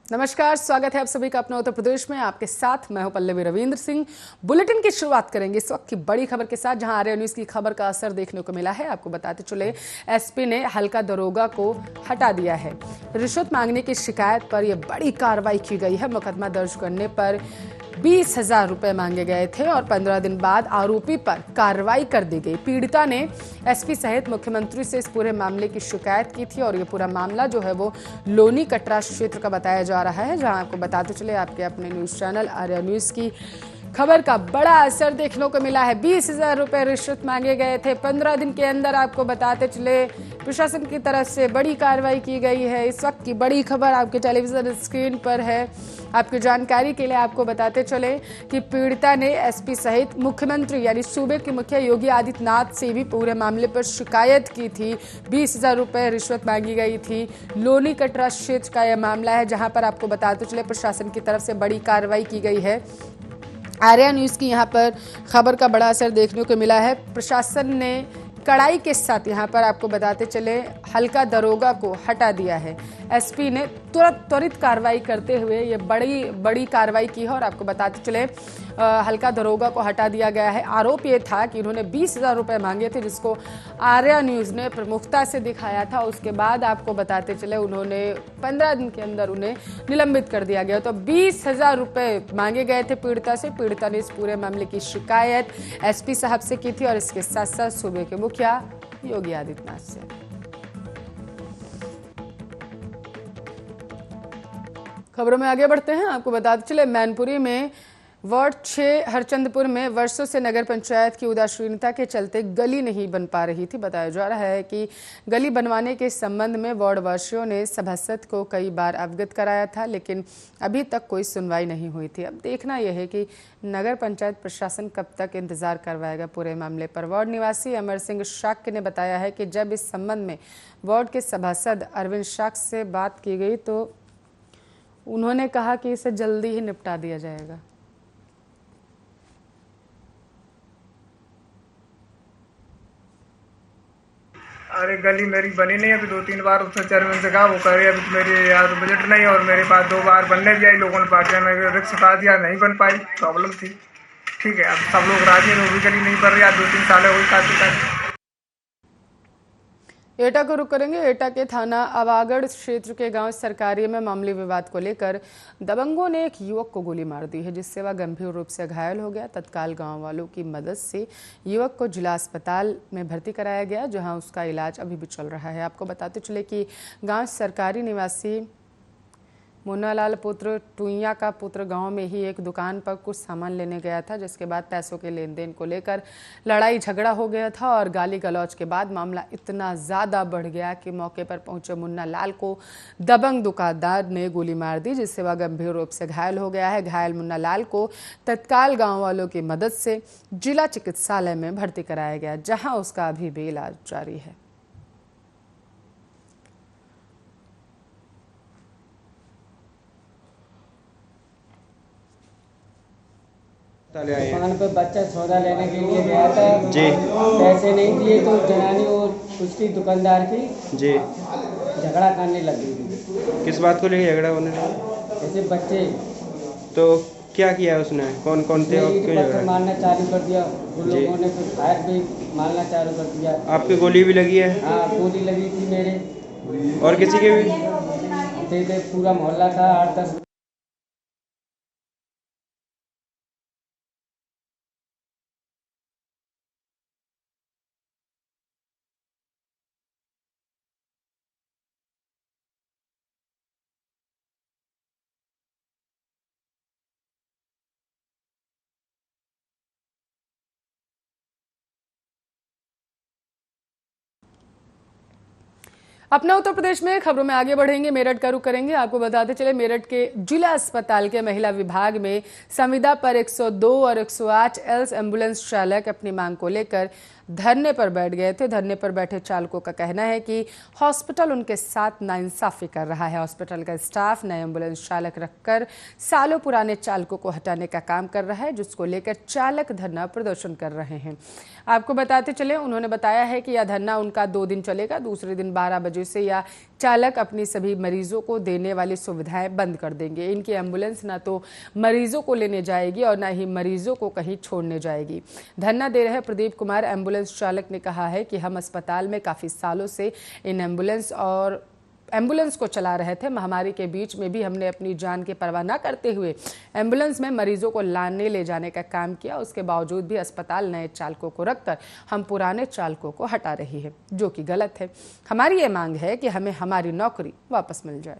नमस्कार, स्वागत है आप सभी का अपना उत्तर प्रदेश में। आपके साथ मैं हूं पल्लवी रविंद्र सिंह। बुलेटिन की शुरुआत करेंगे इस वक्त की बड़ी खबर के साथ, जहां आर्या न्यूज की खबर का असर देखने को मिला है। आपको बताते चले, एसपी ने हल्का दरोगा को हटा दिया है। रिश्वत मांगने की शिकायत पर यह बड़ी कार्रवाई की गई है। मुकदमा दर्ज करने पर 20,000 रुपए मांगे गए थे और 15 दिन बाद आरोपी पर कार्रवाई कर दी गई। पीड़िता ने एसपी सहित मुख्यमंत्री से इस पूरे मामले की शिकायत की थी और ये पूरा मामला जो है वो लोनी कटरा क्षेत्र का बताया जा रहा है, जहां आपको बताते चले आपके अपने न्यूज चैनल आर्या न्यूज की खबर का बड़ा असर देखने को मिला है। 20,000 रुपए रिश्वत मांगे गए थे। 15 दिन के अंदर आपको बताते चले प्रशासन की तरफ से बड़ी कार्रवाई की गई है। इस वक्त की बड़ी खबर आपके टेलीविजन स्क्रीन पर है। आपकी जानकारी के लिए आपको बताते चले कि पीड़िता ने एसपी सहित मुख्यमंत्री यानी सूबे के मुखिया योगी आदित्यनाथ से भी पूरे मामले पर शिकायत की थी। 20,000 रुपए रिश्वत मांगी गई थी। लोनी कटरा क्षेत्र का यह मामला है, जहां पर आपको बताते चले प्रशासन की तरफ से बड़ी कार्रवाई की गई है। आर्या न्यूज़ की यहाँ पर खबर का बड़ा असर देखने को मिला है। प्रशासन ने कड़ाई के साथ यहाँ पर आपको बताते चले हल्का दरोगा को हटा दिया है। एसपी ने त्वरित कार्रवाई करते हुए ये बड़ी कार्रवाई की है और आपको बताते चले हल्का दरोगा को हटा दिया गया है। आरोप ये था कि उन्होंने 20,000 रुपए मांगे थे, जिसको आर्या न्यूज़ ने प्रमुखता से दिखाया था। उसके बाद आपको बताते चले उन्होंने 15 दिन के अंदर उन्हें निलंबित कर दिया गया। तो 20,000 रुपए मांगे गए थे पीड़िता से। पीड़िता ने इस पूरे मामले की शिकायत एसपी साहब से की थी और इसके साथ साथ सूबे के मुखिया योगी आदित्यनाथ से। खबरों में आगे बढ़ते हैं। आपको बताते चले मैनपुरी में वार्ड 6 हरचंदपुर में वर्षों से नगर पंचायत की उदासीनता के चलते गली नहीं बन पा रही थी। बताया जा रहा है कि गली बनवाने के संबंध में वार्ड वासियों ने सभासद को कई बार अवगत कराया था, लेकिन अभी तक कोई सुनवाई नहीं हुई थी। अब देखना यह है कि नगर पंचायत प्रशासन कब तक इंतजार करवाएगा पूरे मामले पर। वार्ड निवासी अमर सिंह शाक्य ने बताया है कि जब इस संबंध में वार्ड के सभासद अरविंद शाक्य से बात की गई तो उन्होंने कहा कि इसे जल्दी ही निपटा दिया जाएगा। अरे गली मेरी बनी नहीं, अभी 2-3 बार उससे चेयरमैन से कहा, वो कह रही है अभी मेरे यार बजट नहीं है और मेरे पास 2 बार बनने भी आई, लोगों ने पार्टियां में रिक्स उठा दिया, नहीं बन पाई, प्रॉब्लम थी। ठीक है, अब सब लोग राजी हैं, वो भी गली नहीं बन रही, आज 2-3 साल हो गई काफी। एटा को रुक करेंगे। एटा के थाना अवागढ़ क्षेत्र के गांव सरकारी में मामूली विवाद को लेकर दबंगों ने एक युवक को गोली मार दी है, जिससे वह गंभीर रूप से घायल हो गया। तत्काल गांव वालों की मदद से युवक को जिला अस्पताल में भर्ती कराया गया, जहां उसका इलाज अभी भी चल रहा है। आपको बताते चले कि गांव सरकारी निवासी मुन्नालाल पुत्र टुइया का पुत्र गांव में ही एक दुकान पर कुछ सामान लेने गया था, जिसके बाद पैसों के लेन देन को लेकर लड़ाई झगड़ा हो गया था और गाली गलौज के बाद मामला इतना ज़्यादा बढ़ गया कि मौके पर पहुंचे मुन्नालाल को दबंग दुकानदार ने गोली मार दी, जिससे वह गंभीर रूप से घायल हो गया है। घायल मुन्नालाल को तत्काल गाँव वालों की मदद से जिला चिकित्सालय में भर्ती कराया गया, जहाँ उसका अभी भी इलाज जारी है। दुकान पे बच्चा सौदा लेने के लिए गया था जी। पैसे नहीं दिए तो जनानी और उसकी दुकानदार की जी झगड़ा करने लगी थी। किस बात को लेकर झगड़ा होने लगा? ऐसे बच्चे। तो क्या किया उसने? कौन कौन थे? पत्थर मारना चालू कर दिया उन लोगों ने, फिर फायर भी मारना चालू कर दिया। आपकी गोली भी लगी है? हाँ, गोली लगी थी मेरे और किसी के भी? पूरा मोहल्ला था 8-10। अपना उत्तर प्रदेश में खबरों में आगे बढ़ेंगे। मेरठ का रुख करेंगे। आपको बताते चले मेरठ के जिला अस्पताल के महिला विभाग में संविदा पर 102 और 108 एल्स एम्बुलेंस चालक अपनी मांग को लेकर धरने पर बैठ गए थे। धरने पर बैठे चालकों का कहना है कि हॉस्पिटल उनके साथ नाइंसाफी कर रहा है। हॉस्पिटल का स्टाफ नए एम्बुलेंस चालक रखकर सालों पुराने चालकों को हटाने का काम कर रहा है, जिसको लेकर चालक धरना प्रदर्शन कर रहे हैं। आपको बताते चले, उन्होंने बताया है कि यह धरना उनका 2 दिन चलेगा। दूसरे दिन 12 बजे से यह चालक अपनी सभी मरीजों को देने वाली सुविधाएं बंद कर देंगे। इनकी एम्बुलेंस ना तो मरीजों को लेने जाएगी और ना ही मरीजों को कहीं छोड़ने जाएगी। धरना दे रहे प्रदीप कुमार एम्बुलेंस चालक ने कहा है कि हम अस्पताल में काफ़ी सालों से इन एम्बुलेंस को चला रहे थे। महामारी के बीच में भी हमने अपनी जान की परवाह न करते हुए एम्बुलेंस में मरीजों को लाने ले जाने का काम किया। उसके बावजूद भी अस्पताल नए चालकों को रखकर हम पुराने चालकों को हटा रही है, जो कि गलत है। हमारी ये मांग है कि हमें हमारी नौकरी वापस मिल जाए।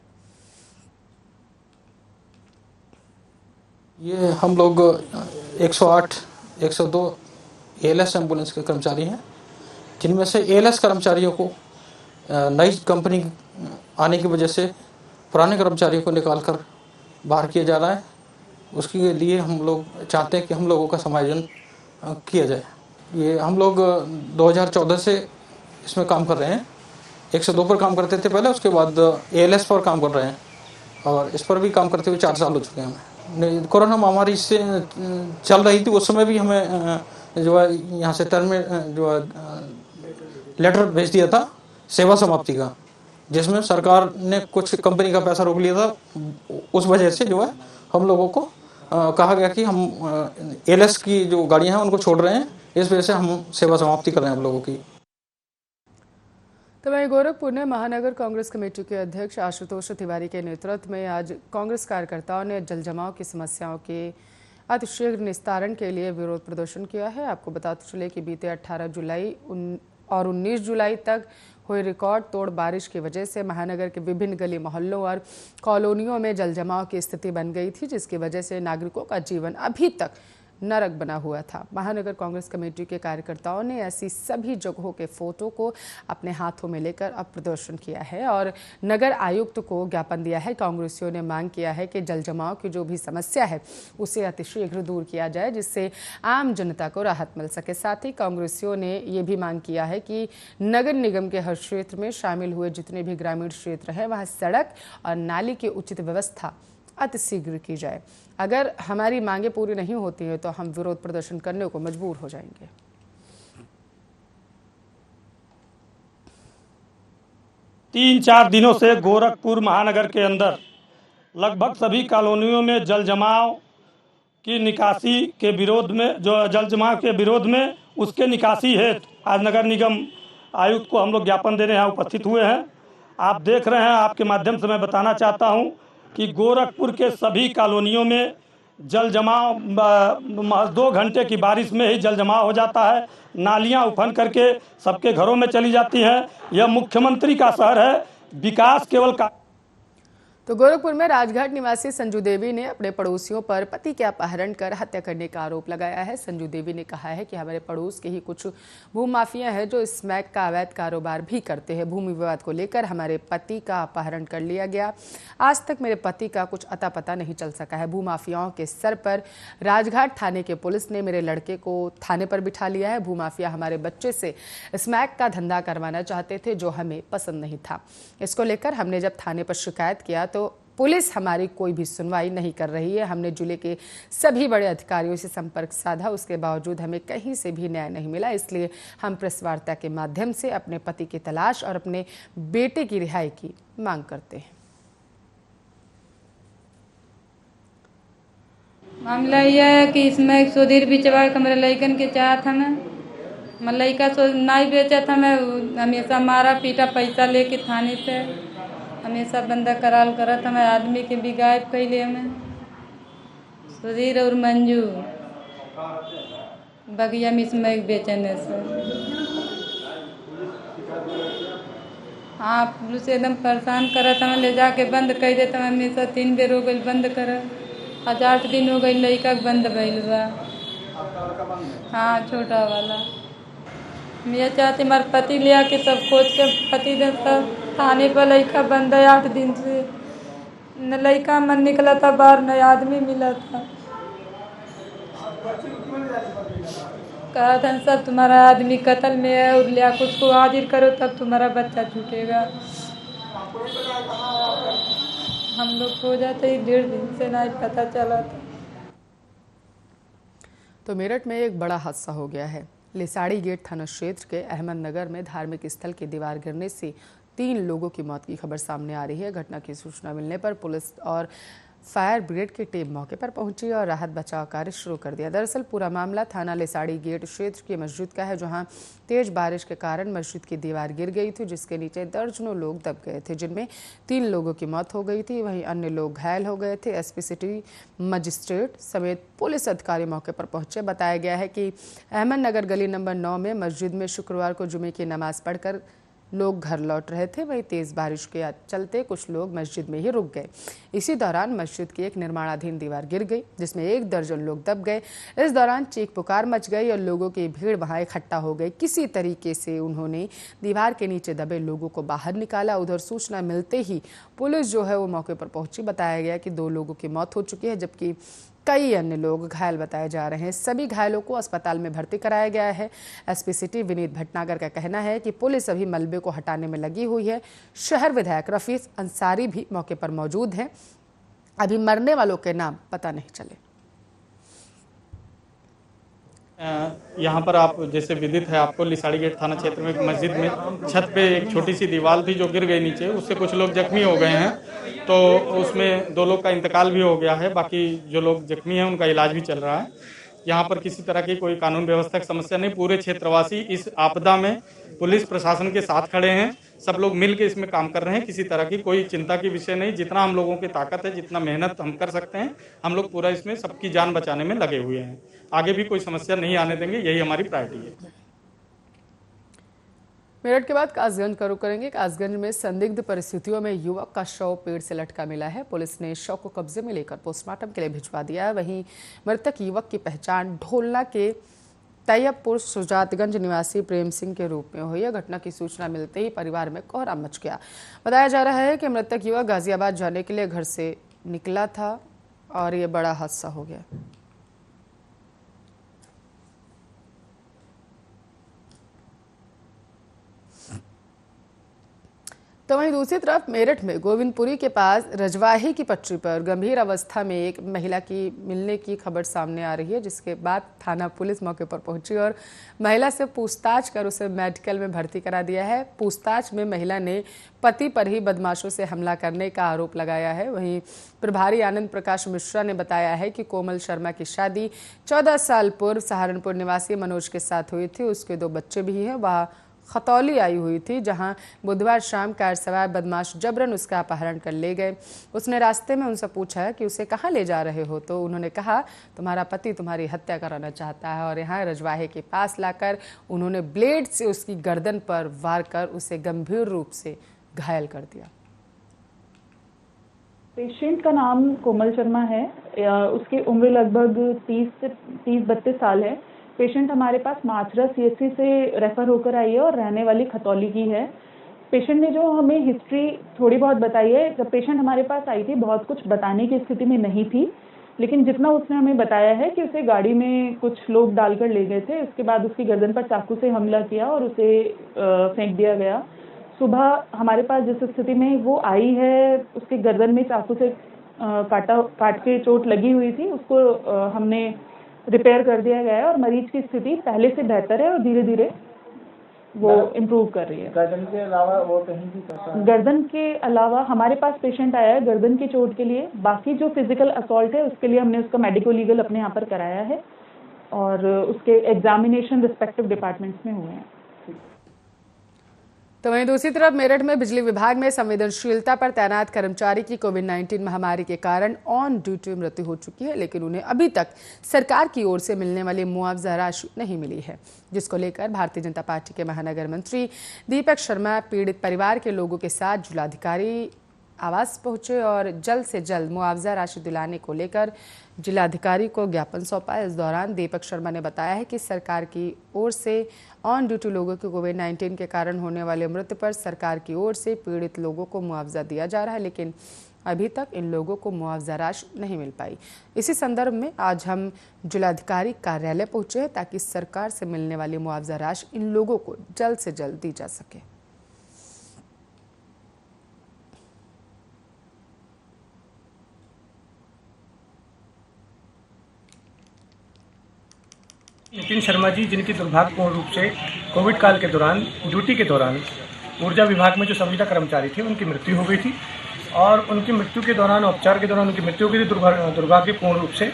ये हम लोग 108, 102 एएलएस एम्बुलेंस के कर्मचारी हैं, जिनमें से एएलएस कर्मचारियों को नई कंपनी आने की वजह से पुराने कर्मचारियों को निकालकर बाहर किया जा रहा है। उसके लिए हम लोग चाहते हैं कि हम लोगों का समायोजन किया जाए। ये हम लोग 2014 से इसमें काम कर रहे हैं। 102 पर काम करते थे पहले, उसके बाद एएलएस पर काम कर रहे हैं और इस पर भी काम करते हुए 4 साल हो चुके हैं हमें। कोरोना महामारी से चल रही थी, उस समय भी हमें जो है यहाँ से जो है लेटर भेज दिया था सेवा समाप्ति का, जिसमें सरकार ने कुछ कंपनी का पैसा रोक लिया था। उस वजह से जो है हम लोगों को कहा गया कि हम एएलएस की जो गाड़ियां हैं उनको छोड़ रहे हैं। इस वजह से हम सेवा समाप्ति कर रहे हैं हम लोगों की। तो वहीं गोरखपुर में महानगर कांग्रेस कमेटी के अध्यक्ष आशुतोष तिवारी के नेतृत्व में आज कांग्रेस कार्यकर्ताओं ने जल जमाव की समस्याओं के अतिशीघ्र निस्तारण के लिए विरोध प्रदर्शन किया है। आपको बताते चले कि बीते 18 जुलाई और 19 जुलाई तक हुई रिकॉर्ड तोड़ बारिश की वजह से महानगर के विभिन्न गली मोहल्लों और कॉलोनियों में जल जमाव की स्थिति बन गई थी, जिसकी वजह से नागरिकों का जीवन अभी तक नरक बना हुआ था। महानगर कांग्रेस कमेटी के कार्यकर्ताओं ने ऐसी सभी जगहों के फोटो को अपने हाथों में लेकर अब प्रदर्शन किया है और नगर आयुक्त को ज्ञापन दिया है। कांग्रेसियों ने मांग किया है कि जल जमाव की जो भी समस्या है उसे अतिशीघ्र दूर किया जाए, जिससे आम जनता को राहत मिल सके। साथ ही कांग्रेसियों ने ये भी मांग किया है कि नगर निगम के हर क्षेत्र में शामिल हुए जितने भी ग्रामीण क्षेत्र हैं वहाँ सड़क और नाली की उचित व्यवस्था अतिशीघ्र की जाए। अगर हमारी मांगे पूरी नहीं होती हैं तो हम विरोध प्रदर्शन करने को मजबूर हो जाएंगे। 3-4 दिनों से गोरखपुर महानगर के अंदर लगभग सभी कॉलोनियों में जल जमाव की निकासी के विरोध में, जो जल जमाव के विरोध में उसके निकासी हेतु आज नगर निगम आयुक्त को हम लोग ज्ञापन देने यहाँ उपस्थित हुए हैं। आप देख रहे हैं, आपके माध्यम से मैं बताना चाहता हूँ कि गोरखपुर के सभी कॉलोनियों में जल जमाव 2 घंटे की बारिश में ही जल जमाव हो जाता है। नालियां उफन करके सबके घरों में चली जाती हैं। यह मुख्यमंत्री का शहर है, विकास केवल तो गोरखपुर में राजघाट निवासी संजू देवी ने अपने पड़ोसियों पर पति के अपहरण कर हत्या करने का आरोप लगाया है। संजू देवी ने कहा है कि हमारे पड़ोस के ही कुछ भूमाफिया हैं जो स्मैक का अवैध कारोबार भी करते हैं। भूमि विवाद को लेकर हमारे पति का अपहरण कर लिया गया। आज तक मेरे पति का कुछ अता पता नहीं चल सका है। भूमाफियाओं के सर पर राजघाट थाने के पुलिस ने मेरे लड़के को थाने पर बिठा लिया है। भूमाफिया हमारे बच्चे से स्मैक का धंधा करवाना चाहते थे, जो हमें पसंद नहीं था। इसको लेकर हमने जब थाने पर शिकायत किया तो पुलिस हमारी कोई भी सुनवाई नहीं कर रही है। हमने जिले के सभी बड़े अधिकारियों से संपर्क साधा, उसके बावजूद हमें कहीं से भी न्याय नहीं मिला। इसलिए हम प्रेस वार्ता के माध्यम से अपने पति की तलाश और अपने बेटे की रिहाई की मांग करते हैं। मामला यह है कि इसमें एक सुधीर बिचवा का मेरे लड़कन के चाहत हमें लड़का नहीं बेचा था। मैं हमेशा मारा पीटा, पैसा लेके थाने से हमेशा बंदा कराल करत। हमें आदमी के भी गायब कैले हमें सुधीर और मंजू बगिया में इसमें बेचने से। हाँ, पुलिस एकदम परेशान करत। हमें ले जाके बंद कर देता। हमेशा 3 बेर हो गई बंद कर, आज 8 दिन हो गई लड़का बंद भइल बा। हाँ, छोटा वाला। मैं चाहती हमारे पति ले आके सब खोज के पति दे सब थाने पर। लड़का बंद है 8 दिन से, न लड़का मन निकला था बाहर, न आदमी मिला था। कहा था सब तुम्हारा आदमी कत्ल में है और लिया कुछ को हाजिर करो तब तुम्हारा बच्चा छूटेगा। हम लोग खो जाते ही 1.5 दिन से नहीं पता चला था। तो मेरठ में एक बड़ा हादसा हो गया है। लिसाड़ी गेट थाना क्षेत्र के अहमदनगर में धार्मिक स्थल की दीवार गिरने से 3 लोगों की मौत की खबर सामने आ रही है। घटना की सूचना मिलने पर पुलिस और फायर ब्रिगेड की टीम मौके पर पहुंची और राहत बचाव कार्य शुरू कर दिया। दरअसल पूरा मामला थाना लिसाड़ी गेट क्षेत्र की मस्जिद का है, जहां तेज बारिश के कारण मस्जिद की दीवार गिर गई थी, जिसके नीचे दर्जनों लोग दब गए थे, जिनमें 3 लोगों की मौत हो गई थी। वहीं अन्य लोग घायल हो गए थे। एसपी सिटी मजिस्ट्रेट समेत पुलिस अधिकारी मौके पर पहुंचे। बताया गया है कि अहमदनगर गली नंबर 9 में मस्जिद में शुक्रवार को जुमे की नमाज पढ़कर लोग घर लौट रहे थे। वहीं तेज बारिश के चलते कुछ लोग मस्जिद में ही रुक गए। इसी दौरान मस्जिद की एक निर्माणाधीन दीवार गिर गई, जिसमें 1 दर्जन लोग दब गए। इस दौरान चीख पुकार मच गई और लोगों की भीड़ वहां इकट्ठा हो गई। किसी तरीके से उन्होंने दीवार के नीचे दबे लोगों को बाहर निकाला। उधर सूचना मिलते ही पुलिस जो है वो मौके पर पहुंची। बताया गया कि 2 लोगों की मौत हो चुकी है, जबकि कई अन्य लोग घायल बताए जा रहे हैं। सभी घायलों को अस्पताल में भर्ती कराया गया है। एसपी सिटी विनीत भटनागर का कहना है कि पुलिस अभी मलबे को हटाने में लगी हुई है। शहर विधायक रफीक अंसारी भी मौके पर मौजूद हैं। अभी मरने वालों के नाम पता नहीं चले। यहाँ पर आप जैसे विदित है आपको, लिसाड़ी गेट थाना क्षेत्र में एक मस्जिद में छत पे एक छोटी सी दीवार थी जो गिर गई नीचे, उससे कुछ लोग जख्मी हो गए हैं। तो उसमें 2 लोग का इंतकाल भी हो गया है, बाकी जो लोग जख्मी हैं उनका इलाज भी चल रहा है। यहाँ पर किसी तरह की कोई कानून व्यवस्था की समस्या नहीं। पूरे क्षेत्रवासी इस आपदा में पुलिस प्रशासन के साथ खड़े हैं। सब लोग मिल के इसमें काम कर रहे हैं। किसी तरह की कोई चिंता की विषय नहीं। जितना हम लोगों की ताकत है, जितना मेहनत हम कर सकते हैं, हम लोग पूरा इसमें सबकी जान बचाने में लगे हुए हैं। आगे भी कोई समस्या नहीं आने देंगे, यही हमारी प्रायोरिटी है। मेरठ के बाद कासगंज का रुख करेंगे। कासगंज में संदिग्ध परिस्थितियों में युवक का शव पेड़ से लटका मिला है। पुलिस ने शव को कब्जे में लेकर पोस्टमार्टम के लिए भिजवा दिया है। वहीं मृतक युवक की पहचान ढोलना के तैयबपुर सुजातगंज निवासी प्रेम सिंह के रूप में हुई है। घटना की सूचना मिलते ही परिवार में कोहराम मच गया। बताया जा रहा है कि मृतक युवक गाजियाबाद जाने के लिए घर से निकला था और ये बड़ा हादसा हो गया। तो वहीं दूसरी तरफ मेरठ में गोविंदपुरी के पास रजवाही की पटरी पर गंभीर अवस्था में एक महिला की मिलने की खबर सामने आ रही है, जिसके बाद थाना पुलिस मौके पर पहुंची और महिला से पूछताछ कर उसे मेडिकल में भर्ती करा दिया है। पूछताछ में महिला ने पति पर ही बदमाशों से हमला करने का आरोप लगाया है। वहीं प्रभारी आनंद प्रकाश मिश्रा ने बताया है कि कोमल शर्मा की शादी 14 साल पूर्व सहारनपुर निवासी मनोज के साथ हुई थी। उसके 2 बच्चे भी हैं। वह खतौली आई हुई थी, जहां बुधवार शाम कार सवार बदमाश जबरन उसका अपहरण कर ले गए। उसने रास्ते में उनसे पूछा कि उसे कहां ले जा रहे हो, तो उन्होंने कहा तुम्हारा पति तुम्हारी हत्या कराना चाहता है, और यहां रजवाहे के पास लाकर उन्होंने ब्लेड से उसकी गर्दन पर वार कर उसे गंभीर रूप से घायल कर दिया। पेशेंट का नाम कोमल शर्मा है। उसकी उम्र लगभग 30-32 साल है। पेशेंट हमारे पास माचरा सीएचसी से रेफर होकर आई है और रहने वाली खतौली की है। पेशेंट ने जो हमें हिस्ट्री थोड़ी बहुत बताई है, जब पेशेंट हमारे पास आई थी बहुत कुछ बताने की स्थिति में नहीं थी, लेकिन जितना उसने हमें बताया है कि उसे गाड़ी में कुछ लोग डालकर ले गए थे। उसके बाद उसकी गर्दन पर चाकू से हमला किया और उसे फेंक दिया गया। सुबह हमारे पास जिस स्थिति में वो आई है, उसकी गर्दन में चाकू से काट के चोट लगी हुई थी, उसको हमने रिपेयर कर दिया गया है और मरीज की स्थिति पहले से बेहतर है और धीरे धीरे वो इम्प्रूव कर रही है। गर्दन के अलावा वो कहीं भी गर्दन के अलावा हमारे पास पेशेंट आया है गर्दन की चोट के लिए। बाकी जो फिजिकल असॉल्ट है उसके लिए हमने उसका मेडिको लीगल अपने यहाँ पर कराया है और उसके एग्जामिनेशन रिस्पेक्टिव डिपार्टमेंट्स में हुए हैं। तो वहीं दूसरी तरफ मेरठ में बिजली विभाग में संवेदनशीलता पर तैनात कर्मचारी की कोविड-19 महामारी के कारण ऑन ड्यूटी मृत्यु हो चुकी है, लेकिन उन्हें अभी तक सरकार की ओर से मिलने वाली मुआवजा राशि नहीं मिली है, जिसको लेकर भारतीय जनता पार्टी के महानगर मंत्री दीपक शर्मा पीड़ित परिवार के लोगों के साथ जिलाधिकारी आवास पहुंचे और जल्द से जल्द मुआवजा राशि दिलाने को लेकर जिलाधिकारी को ज्ञापन सौंपा। इस दौरान दीपक शर्मा ने बताया है कि सरकार की ओर से ऑन ड्यूटी लोगों के कोविड-19 के कारण होने वाले मृत्यु पर सरकार की ओर से पीड़ित लोगों को मुआवजा दिया जा रहा है, लेकिन अभी तक इन लोगों को मुआवजा राशि नहीं मिल पाई। इसी संदर्भ में आज हम जिलाधिकारी कार्यालय पहुंचे हैं ताकि सरकार से मिलने वाली मुआवजा राशि इन लोगों को जल्द से जल्द दी जा सके। नितिन शर्मा जी, जिनकी दुर्भाग्यपूर्ण रूप से कोविड काल के दौरान ड्यूटी के दौरान ऊर्जा विभाग में जो संविदा कर्मचारी थे उनकी मृत्यु हो गई थी और उनकी मृत्यु के दौरान, उपचार के दौरान उनकी मृत्यु हो गई थी दुर्भाग्यपूर्ण रूप से।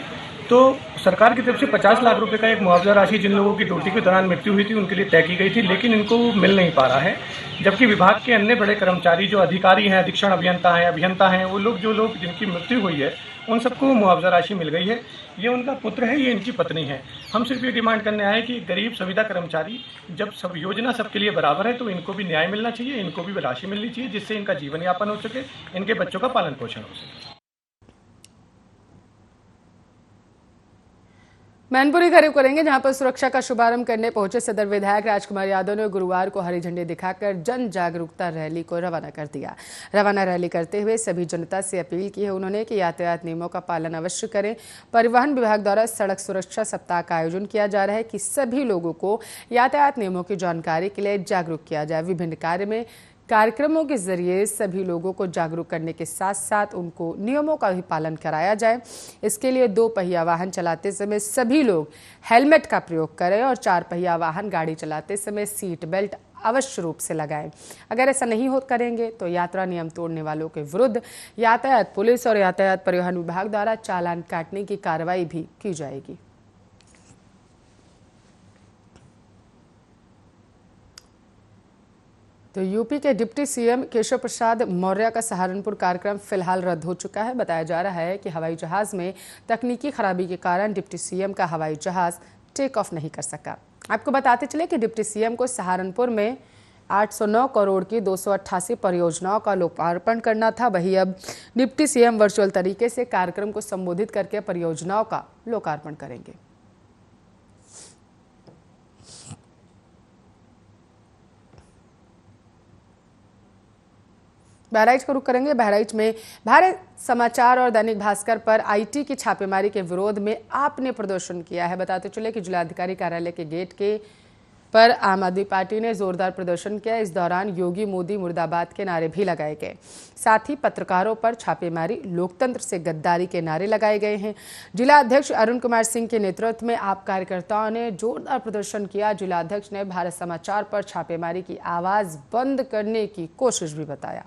तो सरकार की तरफ से 50 लाख रुपए का एक मुआवजा राशि जिन लोगों की ड्यूटी के दौरान मृत्यु हुई थी उनके लिए तय की गई थी, लेकिन इनको मिल नहीं पा रहा है। जबकि विभाग के अन्य बड़े कर्मचारी जो अधिकारी हैं, अधीक्षण अभियंता हैं, वो लोग जिनकी मृत्यु हुई है उन सबको मुआवजा राशि मिल गई है। ये उनका पुत्र है, ये इनकी पत्नी है। हम सिर्फ ये डिमांड करने आए कि गरीब संविदा कर्मचारी, जब सब योजना सबके लिए बराबर है तो इनको भी न्याय मिलना चाहिए, इनको भी राशि मिलनी चाहिए, जिससे इनका जीवन यापन हो सके, इनके बच्चों का पालन पोषण हो सके। मैनपुरी करीब करेंगे, जहां पर सुरक्षा का शुभारंभ करने पहुंचे सदर विधायक राजकुमार यादव ने गुरुवार को हरी झंडी दिखाकर जन जागरूकता रैली को रवाना कर दिया। रवाना रैली करते हुए सभी जनता से अपील की है उन्होंने कि यातायात नियमों का पालन अवश्य करें। परिवहन विभाग द्वारा सड़क सुरक्षा सप्ताह का आयोजन किया जा रहा है कि सभी लोगों को यातायात नियमों की जानकारी के लिए जागरूक किया जाए। विभिन्न कार्यक्रमों के जरिए सभी लोगों को जागरूक करने के साथ साथ उनको नियमों का भी पालन कराया जाए। इसके लिए 2 पहिया वाहन चलाते समय सभी लोग हेलमेट का प्रयोग करें और 4 पहिया वाहन गाड़ी चलाते समय सीट बेल्ट अवश्य रूप से लगाएं। अगर ऐसा नहीं करेंगे तो यात्रा नियम तोड़ने वालों के विरुद्ध यातायात पुलिस और यातायात परिवहन विभाग द्वारा चालान काटने की कार्रवाई भी की जाएगी। तो यूपी के डिप्टी सीएम केशव प्रसाद मौर्य का सहारनपुर कार्यक्रम फिलहाल रद्द हो चुका है। बताया जा रहा है कि हवाई जहाज में तकनीकी खराबी के कारण डिप्टी सीएम का हवाई जहाज टेक ऑफ नहीं कर सका। आपको बताते चले कि डिप्टी सीएम को सहारनपुर में 809 करोड़ की 288 परियोजनाओं का लोकार्पण करना था। वहीं अब डिप्टी सीएम वर्चुअल तरीके से कार्यक्रम को संबोधित करके परियोजनाओं का लोकार्पण करेंगे। बहराइच को रुख करेंगे। बहराइच में भारत समाचार और दैनिक भास्कर पर आईटी की छापेमारी के विरोध में आपने प्रदर्शन किया है। बताते चले कि जिलाधिकारी कार्यालय के गेट के पर आम आदमी पार्टी ने जोरदार प्रदर्शन किया। इस दौरान योगी मोदी मुर्दाबाद के नारे भी लगाए गए। साथ ही पत्रकारों पर छापेमारी, लोकतंत्र से गद्दारी के नारे लगाए गए हैं। जिला अध्यक्ष अरुण कुमार सिंह के नेतृत्व में आप कार्यकर्ताओं ने जोरदार प्रदर्शन किया। जिला अध्यक्ष ने भारत समाचार पर छापेमारी की आवाज बंद करने की कोशिश भी बताया।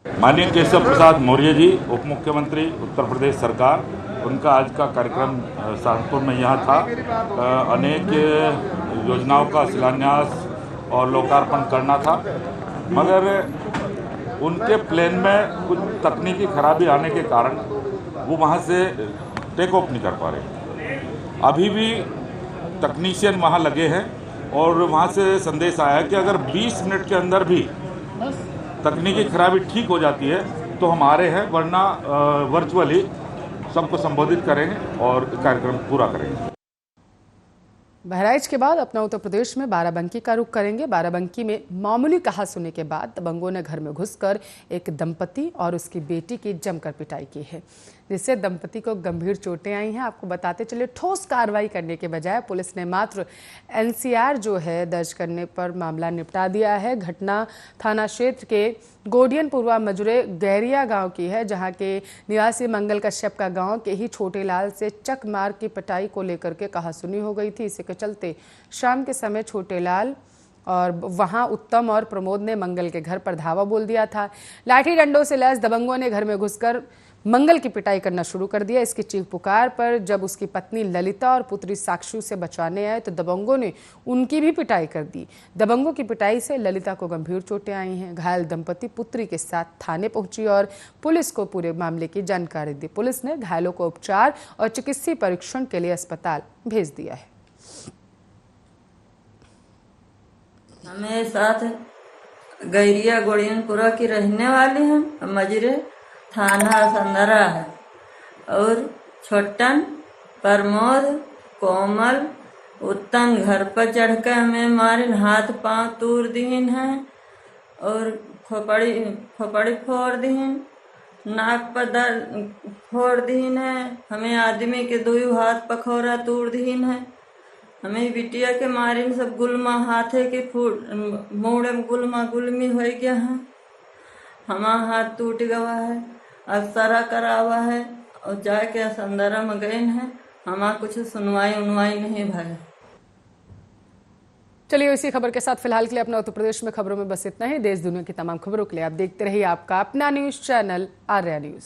माननीय केशव प्रसाद मौर्य जी, उप मुख्यमंत्री उत्तर प्रदेश सरकार, उनका आज का कार्यक्रम सहारनपुर में यहाँ था। अनेक योजनाओं का शिलान्यास और लोकार्पण करना था, मगर उनके प्लेन में कुछ तकनीकी खराबी आने के कारण वो वहाँ से टेक ऑफ नहीं कर पा रहे। अभी भी तकनीशियन वहाँ लगे हैं और वहाँ से संदेश आया है कि अगर 20 मिनट के अंदर भी तकनीकी खराबी ठीक हो जाती है तो हम आ रहे हैं, वरना वर्चुअली सबको संबोधित करेंगे और कार्यक्रम पूरा करेंगे। बहराइच के बाद अपना उत्तर प्रदेश में बाराबंकी का रुख करेंगे। बाराबंकी में मामूली कहासुनी के बाद दबंगों ने घर में घुसकर एक दंपति और उसकी बेटी की जमकर पिटाई की है, जिससे दंपति को गंभीर चोटें आई हैं। आपको बताते चले, ठोस कार्रवाई करने के बजाय पुलिस ने मात्र एनसीआर जो है दर्ज करने पर मामला निपटा दिया है। घटना थाना क्षेत्र के गोडियन पूर्वा मजुरे गैरिया गांव की है, जहां के निवासी मंगल कश्यप का गांव के ही छोटे लाल से चक मार की पिटाई को लेकर के कहासुनी हो गई थी। इसी के चलते शाम के समय छोटे लाल और वहां उत्तम और प्रमोद ने मंगल के घर पर धावा बोल दिया था। लाठी डंडों से लैस दबंगों ने घर में घुसकर मंगल की पिटाई करना शुरू कर दिया। इसकी चीख पुकार पर जब उसकी पत्नी ललिता और पुत्री साक्षी से बचाने आए तो दबंगों ने उनकी भी पिटाई कर दी। दबंगों की पिटाई से ललिता को गंभीर चोटें आई हैं। घायल दंपति पुत्री के साथ थाने पहुंची और पुलिस को पूरे मामले की जानकारी दी। पुलिस ने घायलों को उपचार और चिकित्सीय परीक्षण के लिए अस्पताल भेज दिया है। हमें साथ गैरिया गोड़ियनपुरा की रहने वाली हैं, मजरे थाना संदरा है, और छोटन, प्रमोद, कोमल, उत्तन घर पर चढ़ कर हमें मारिन, हाथ पांव तोड़ दीन है और खोपड़ी फोड़ दीन, नाक पर दर्द फोड़ दीन है। हमें आदमी के दो हाथ पखोरा तोड़ दीन है। हमें बिटिया के मारिन सब गुलमा हाथे के मोड़े में गुलमा गुलमी हो गया है। हमारा हाथ टूट गया है, अक्सरा करावा है और जाके संदरा में गए हैं। हमारा कुछ सुनवाई उनवाई नहीं भाई। चलिए इसी खबर के साथ फिलहाल के लिए अपना उत्तर प्रदेश में खबरों में बस इतना ही। देश दुनिया की तमाम खबरों के लिए आप देखते रहिए आपका अपना न्यूज चैनल आर्या न्यूज।